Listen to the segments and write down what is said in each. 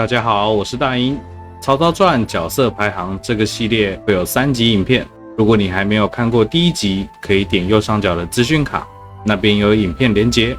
大家好，我是大英。曹操传角色排行这个系列会有3集影片，如果你还没有看过第1集，可以点右上角的资讯卡，那边有影片连结。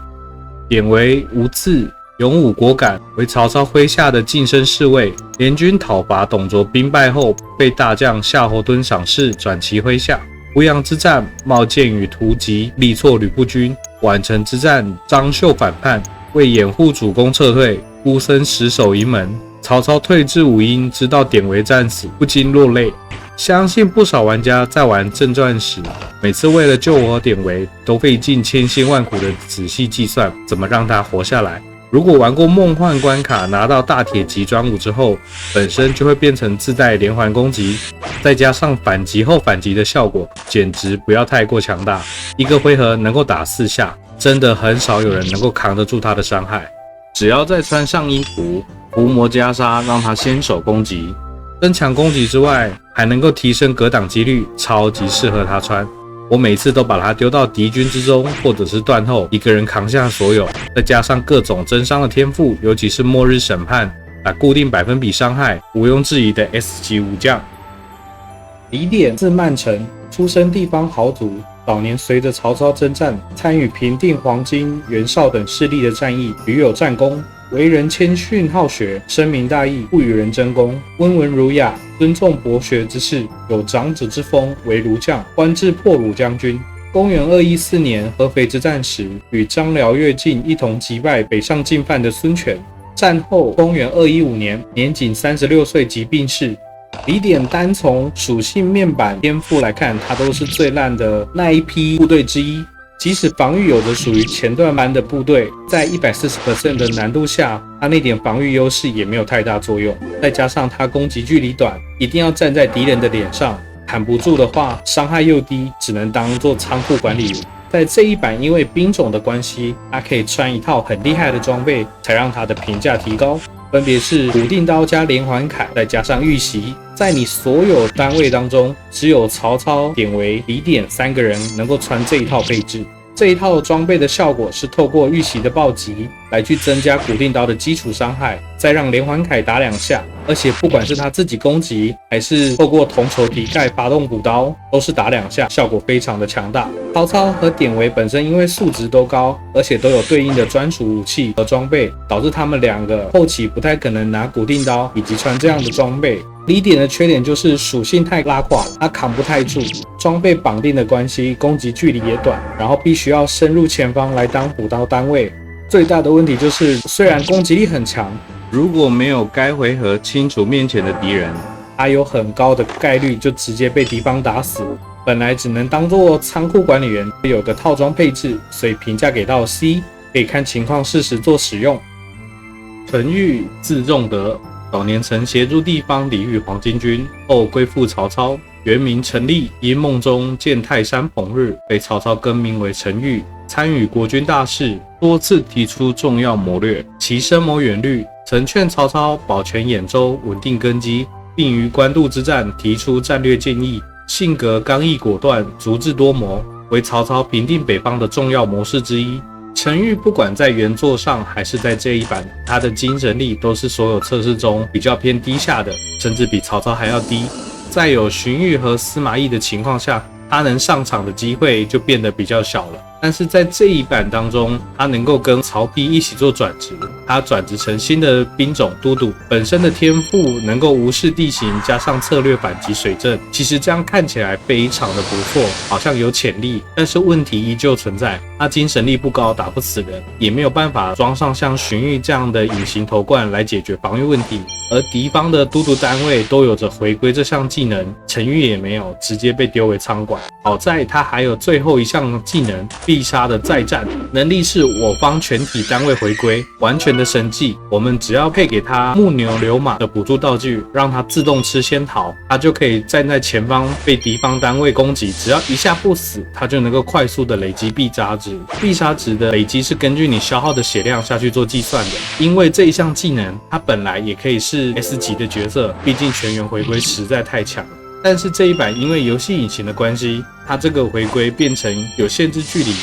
典韦无次，勇武果敢，为曹操麾下的近身侍卫，联军讨伐董卓兵败后，被大将夏侯惇赏识，转其麾下。濮阳之战，冒剑与屠吉，力挫吕布军。宛城之战，张绣反叛，为掩护主公撤退，孤身死守营门。曹操退至武阴，知道典韦战死，不禁落泪。相信不少玩家在玩正传时，每次为了救活典韦，都费尽千辛万苦的仔细计算怎么让他活下来。如果玩过梦幻关卡，拿到大铁骑专武之后，本身就会变成自带连环攻击，再加上反击后反击的效果，简直不要太过强大。一个回合能够打4下，真的很少有人能够扛得住他的伤害。只要再穿上衣服，伏魔袈裟，让他先手攻击，增强攻击之外，还能够提升格挡几率，超级适合他穿。我每次都把它丢到敌军之中，或者是断后，一个人扛下所有，再加上各种增伤的天赋，尤其是末日审判，打固定百分比伤害，毋庸置疑的 S 级武将。李典字曼成，出身地方豪族，早年随着曹操征战，参与平定黄巾、袁绍等势力的战役，屡有战功。为人谦逊好学，深明大义，不与人争功，温文儒雅，尊重博学之士，有长子之风，为儒将，官至破虏将军。公元214年合肥之战时，与张辽、乐进一同击败北上进犯的孙权。战后，公元215年，年仅36岁即病逝。李典单从属性面板天赋来看，他都是最烂的那一批部队之一。即使防御有着属于前段班的部队，在 140% 的难度下，他那点防御优势也没有太大作用。再加上他攻击距离短，一定要站在敌人的脸上，砍不住的话，伤害又低，只能当做仓库管理员。在这一版，因为兵种的关系，他可以穿一套很厉害的装备，才让他的评价提高。分别是古定刀加连环铠，再加上玉玺。在你所有单位当中，只有曹操、典韦、李典3个人能够穿这一套配置。这一套装备的效果是透过玉玺的暴击来去增加古定刀的基础伤害，再让连环铠打2下，而且不管是他自己攻击，还是透过铜球底盖发动补刀，都是打2下，效果非常的强大。曹操和典韦本身因为素质都高，而且都有对应的专属武器和装备，导致他们2个后期不太可能拿古定刀以及穿这样的装备。李典的缺点就是属性太拉垮了，他扛不太住，装备绑定的关系，攻击距离也短，然后必须要深入前方来当补刀单位。最大的问题就是，虽然攻击力很强，如果没有该回合清除面前的敌人，他有很高的概率就直接被敌方打死。本来只能当做仓库管理员，有个套装配置，所以评价给到 C， 可以看情况适时做使用。陈玉字仲德，早年曾协助地方抵御黄巾军，后归附曹操，原名陈立，因梦中见泰山捧日，被曹操更名为陈玉。参与国军大事，多次提出重要谋略，其深谋远虑，曾劝曹操保全兖州，稳定根基，并于官渡之战提出战略建议。性格刚毅果断，足智多谋，为曹操平定北方的重要谋士之一。陈玉不管在原作上还是在这一版，他的精神力都是所有测试中比较偏低下的，甚至比曹操还要低。在有荀彧和司马懿的情况下，他能上场的机会就变得比较小了。但是在这一版当中，他能够跟曹丕一起做转职，他转职成新的兵种都督，本身的天赋能够无视地形，加上策略反击水阵，其实这样看起来非常的不错，好像有潜力。但是问题依旧存在，他精神力不高，打不死人，也没有办法装上像荀彧这样的隐形头冠来解决防御问题。而敌方的都督单位都有着回归这项技能，陈玉也没有，直接被丢为仓管。好在他还有最后一项技能必杀的再战，能力是我方全体单位回归，完全的神技。我们只要配给他木牛流马的辅助道具，让他自动吃仙桃，他就可以站在前方被敌方单位攻击，只要一下不死，他就能够快速的累积必杀值。必杀值的累积是根据你消耗的血量下去做计算的。因为这一项技能，它本来也可以是 S 级的角色，毕竟全员回归实在太强了。但是这一版因为游戏引擎的关系，它这个回归变成有限制距离，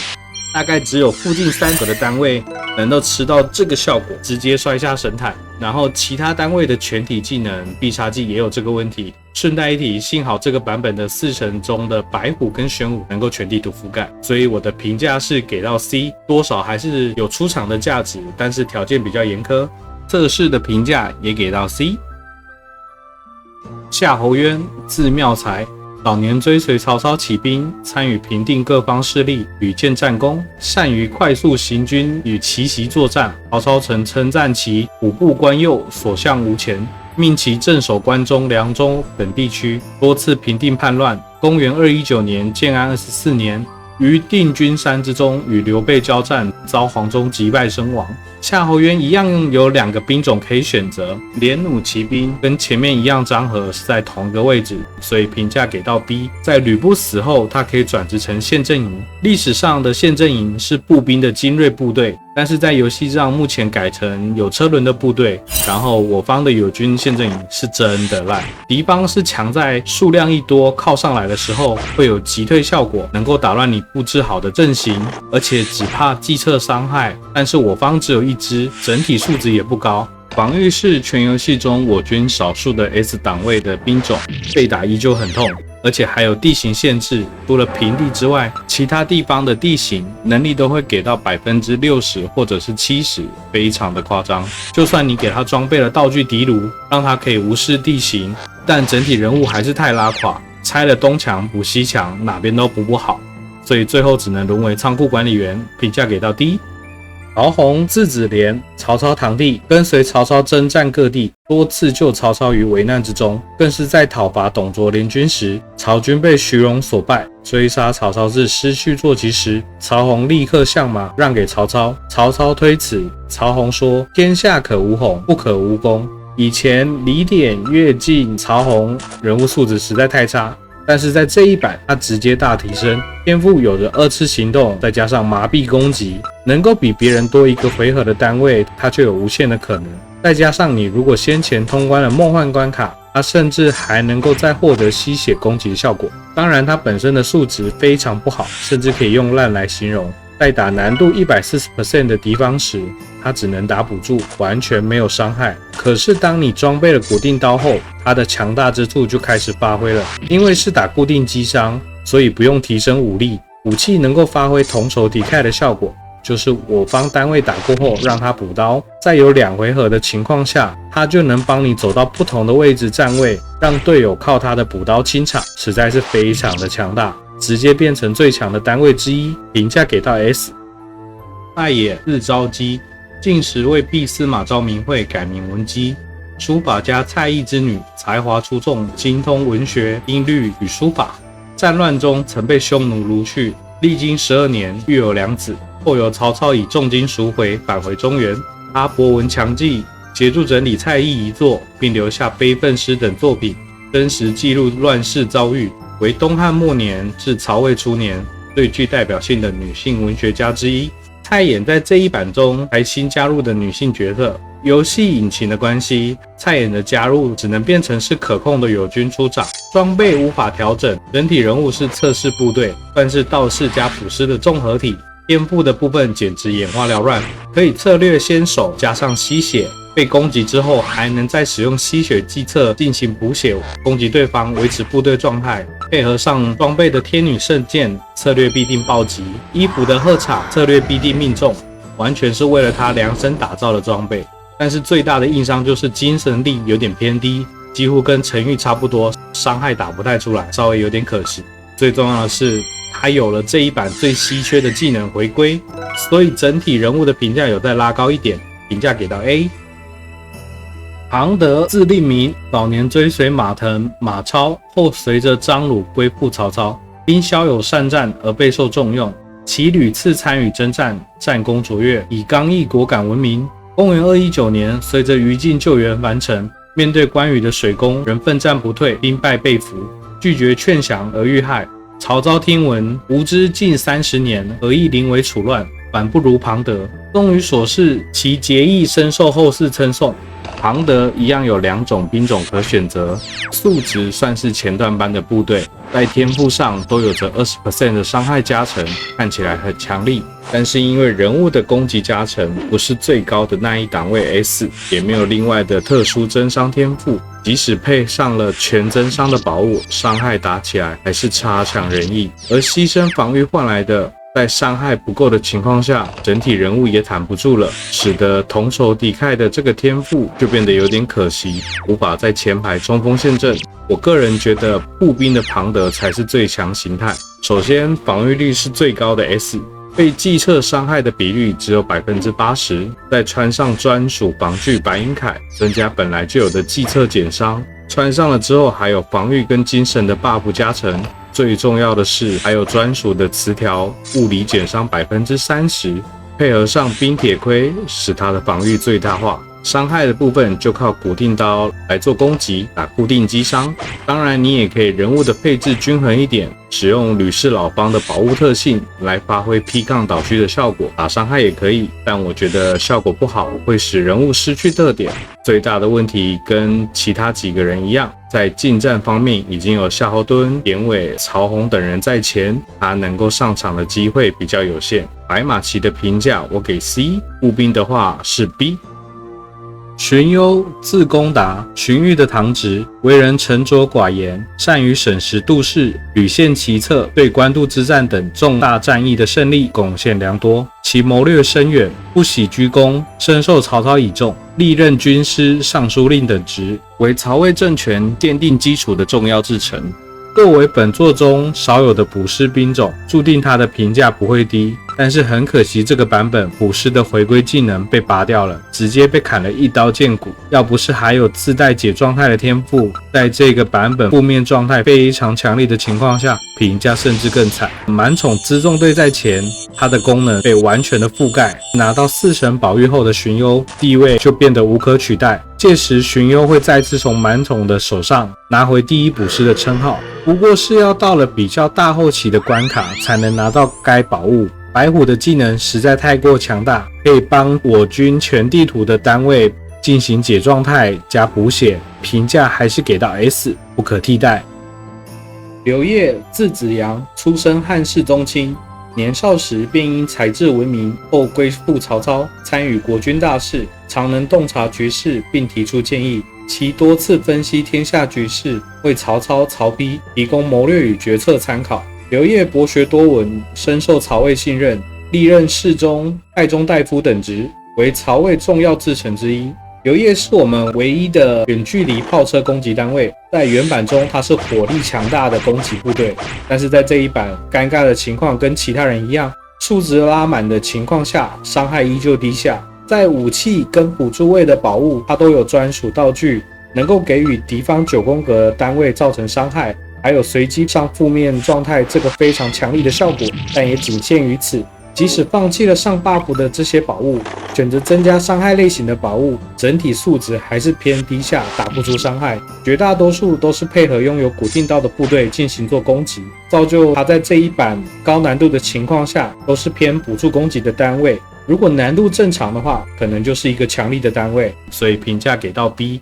大概只有附近3格的单位能够吃到这个效果，直接摔下神坦。然后其他单位的全体技能必杀技也有这个问题。顺带一提，幸好这个版本的4神中的白虎跟玄武能够全地图覆盖，所以我的评价是给到 C， 多少还是有出场的价值，但是条件比较严苛。测试的评价也给到 C。夏侯渊，字妙才，早年追随曹操起兵，参与平定各方势力，屡建战功，善于快速行军与奇袭作战。曹操曾称赞其虎步关右，所向无前，命其镇守关中、凉州等地区，多次平定叛乱。公元219年，建安24年，于定军山之中与刘备交战，遭黄忠击败身亡。夏侯渊一样有2个兵种可以选择，连弩骑兵跟前面一样张合是在同一个位置，所以评价给到 B。在吕布死后，他可以转职成县阵营。历史上的县阵营是步兵的精锐部队，但是在游戏上目前改成有车轮的部队。然后我方的友军县阵营是真的烂，敌方是强在数量一多靠上来的时候会有击退效果，能够打乱你布置好的阵型，而且只怕计策伤害。但是我方只有1支，整体素质也不高。防御是全游戏中我军少数的 S 档位的兵种，被打依旧很痛，而且还有地形限制。除了平地之外，其他地方的地形能力都会给到 60% 或者是70%，非常的夸张。就算你给他装备了道具敌炉，让他可以无视地形，但整体人物还是太拉垮，拆了东墙补西墙，哪边都补不好，所以最后只能沦为仓库管理员，评价给到 D。曹洪，字子廉，曹操堂弟，跟随曹操征战各地，多次救曹操于危难之中，更是在讨伐董卓联军时，曹军被徐荣所败，追杀曹操至失去坐骑时，曹洪立刻相马让给曹操。曹操推辞，曹洪说：“天下可无洪，不可无公。”以前李典、乐进、曹洪人物素质实在太差。但是在这一版，他直接大提升，天赋有着2次行动，再加上麻痹攻击，能够比别人多1个回合的单位，他就有无限的可能。再加上你如果先前通关了梦幻关卡，他甚至还能够再获得吸血攻击的效果。当然，他本身的数值非常不好，甚至可以用烂来形容。在打难度 140% 的敌方时，它只能打补助，完全没有伤害。可是当你装备了固定刀后，它的强大之处就开始发挥了。因为是打固定击伤，所以不用提升武力，武器能够发挥同仇敌忾的效果，就是我方单位打过后让它补刀，在有2回合的情况下，它就能帮你走到不同的位置站位，让队友靠它的补刀清场，实在是非常的强大，直接变成最强的单位之一，评价给到 S。 蔡琰，字昭基，晋时为毕司马昭明会改名文姬，书法家蔡邕之女，才华出众，精通文学、音律与书法。战乱中曾被匈奴掳去，历经12年，育有2子。后由曹操以重金赎回，返回中原。他博闻强记，协助整理蔡邕遗作，并留下悲愤诗等作品，真实记录乱世遭遇，为东汉末年至曹魏初年最具代表性的女性文学家之一。蔡琰在这一版中还新加入的女性角色，游戏引擎的关系，蔡琰的加入只能变成是可控的友军出场，装备无法调整，整体人物是测试部队，算是道士加普师的综合体。天赋的部分简直眼花缭乱，可以策略先手加上吸血，被攻击之后还能再使用吸血计策进行补血，攻击对方，维持部队状态。配合上装备的天女圣剑，策略必定暴击；衣服的鹤氅，策略必定命中，完全是为了他量身打造的装备。但是最大的硬伤就是精神力有点偏低，几乎跟陈玉差不多，伤害打不太出来，稍微有点可惜。最重要的是，还有了这一版最稀缺的技能回归，所以整体人物的评价有再拉高一点，评价给到 A。 庞德，字令明，早年追随马腾、马超，后随着张鲁归附曹操，因骁勇善战而备受重用，其屡次参与征战，战功卓越，以刚毅果敢闻名。公元219年，随着于禁救援樊城，面对关羽的水攻，仍奋战不退，兵败被俘，拒绝劝降而遇害。曹操听闻，无知近30年，何以临危处乱，反不如庞德。终于所示，其节义深受后世称颂。庞德一样有2种兵种可选择，素质算是前段班的部队，在天赋上都有着 20% 的伤害加成，看起来很强力。但是因为人物的攻击加成不是最高的那一档位 S， 也没有另外的特殊增伤天赋，即使配上了全增伤的宝物，伤害打起来还是差强人意。而牺牲防御换来的，在伤害不够的情况下，整体人物也坦不住了，使得同仇敌忾的这个天赋就变得有点可惜，无法在前排冲锋陷阵。我个人觉得步兵的庞德才是最强形态。首先，防御力是最高的 S， 被计测伤害的比率只有 80%， 再穿上专属防具白银铠，增加本来就有的计测减伤，穿上了之后还有防御跟精神的 buff 加成。最重要的是，还有专属的词条，物理减伤 30%， 配合上冰铁盔，使它的防御最大化。伤害的部分就靠固定刀来做攻击，打固定击伤。当然，你也可以人物的配置均衡一点，使用吕氏老方的宝物特性来发挥劈杠倒虚的效果，打伤害也可以。但我觉得效果不好，会使人物失去特点。最大的问题跟其他几个人一样，在近战方面已经有夏侯惇、典韦、曹洪等人在前，他能够上场的机会比较有限。白马旗的评价我给 C， 步兵的话是 B。荀攸，字公达，荀彧的堂侄，为人沉着寡言，善于审时度势，屡献奇策，对官渡之战等重大战役的胜利贡献良多。其谋略深远，不喜居功，深受曹操倚重，历任军师、尚书令等职，为曹魏政权奠定基础的重要制臣。若为本作中少有的补师兵种，注定他的评价不会低。但是很可惜，这个版本补师的回归技能被拔掉了，直接被砍了一刀见骨。要不是还有自带解状态的天赋，在这个版本负面状态非常强力的情况下，评价甚至更惨。满宠辎重队在前，它的功能被完全的覆盖，拿到4神宝玉后的荀攸地位就变得无可取代。届时荀攸会再次从满宠的手上拿回第一补师的称号，不过是要到了比较大后期的关卡才能拿到该宝物。白虎的技能实在太过强大，可以帮我军全地图的单位进行解状态加补血，评价还是给到 S， 不可替代。刘烨，字子阳，出身汉室宗亲，年少时便因才智闻名，后归附曹操，参与国军大事，常能洞察局势并提出建议。其多次分析天下局势，为曹操、曹丕提供谋略与决策参考。刘烨博学多闻，深受曹魏信任，历任侍中、太中大夫等职，为曹魏重要制臣之一。刘烨是我们唯一的远距离炮车攻击单位，在原版中他是火力强大的攻击部队，但是在这一版，尴尬的情况跟其他人一样，数值拉满的情况下，伤害依旧低下。在武器跟辅助位的宝物，它都有专属道具，能够给予敌方9宫格单位造成伤害。还有随机上负面状态这个非常强力的效果，但也仅限于此。即使放弃了上 buff 的这些宝物，选择增加伤害类型的宝物，整体数值还是偏低下，打不出伤害。绝大多数都是配合拥有固定刀的部队进行做攻击，造就他在这一版高难度的情况下，都是偏辅助攻击的单位。如果难度正常的话，可能就是一个强力的单位，所以评价给到 B。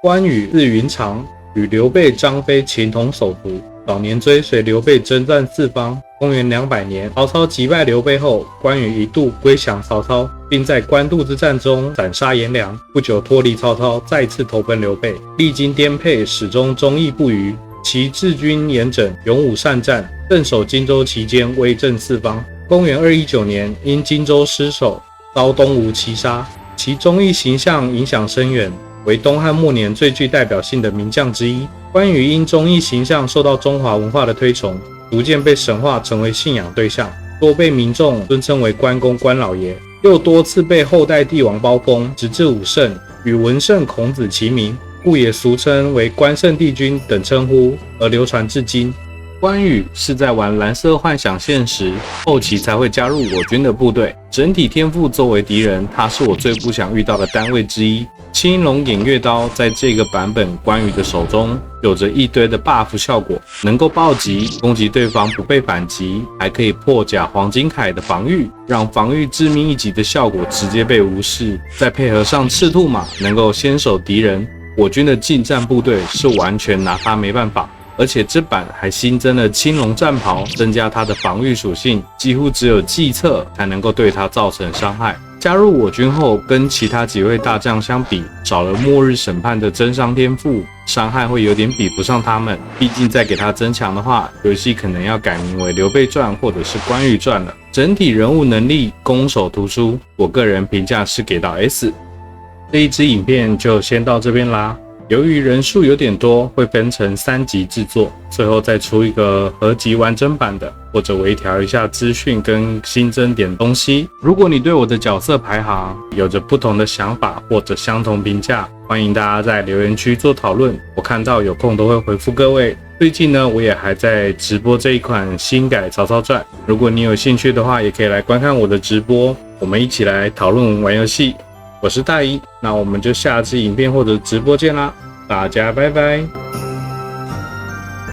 关羽，字云长，与刘备、张飞情同手足，早年追随刘备征战四方。公元200年，曹操击败刘备后，关羽一度归降曹操，并在官渡之战中斩杀颜良。不久脱离曹操，再次投奔刘备，历经颠沛，始终忠义不渝。其治军严整，勇武善战，镇守荆州期间威震四方。公元219年，因荆州失守，遭东吴击杀。其忠义形象影响深远，为东汉末年最具代表性的名将之一。关羽因忠义形象受到中华文化的推崇，逐渐被神化成为信仰对象，多被民众尊称为关公、关老爷，又多次被后代帝王褒封，直至武圣，与文圣、孔子齐名，故也俗称为关圣帝君等称呼，而流传至今。关羽是在玩蓝色幻想线时，后期才会加入我军的部队。整体天赋作为敌人，他是我最不想遇到的单位之一。青龙偃月刀在这个版本关羽的手中有着一堆的 buff 效果，能够暴击攻击对方不被反击，还可以破甲黄金铠的防御，让防御致命一击的效果直接被无视。再配合上赤兔马能够先手敌人，我军的近战部队是完全拿他没办法。而且这版还新增了青龙战袍，增加它的防御属性，几乎只有计策才能够对它造成伤害。加入我军后，跟其他几位大将相比，少了末日审判的增伤天赋，伤害会有点比不上他们。毕竟再给他增强的话，游戏可能要改名为刘备传或者是关羽传了。整体人物能力攻守突出，我个人评价是给到 S。这一支影片就先到这边啦。由于人数有点多，会分成3集制作，最后再出一个合集完整版的，或者微调一下资讯跟新增点东西。如果你对我的角色排行有着不同的想法或者相同评价，欢迎大家在留言区做讨论，我看到有空都会回复各位。最近呢，我也还在直播这一款新改曹操传，如果你有兴趣的话，也可以来观看我的直播，我们一起来讨论玩游戏。我是大一，那我们就下次影片或者直播见啦，大家拜拜。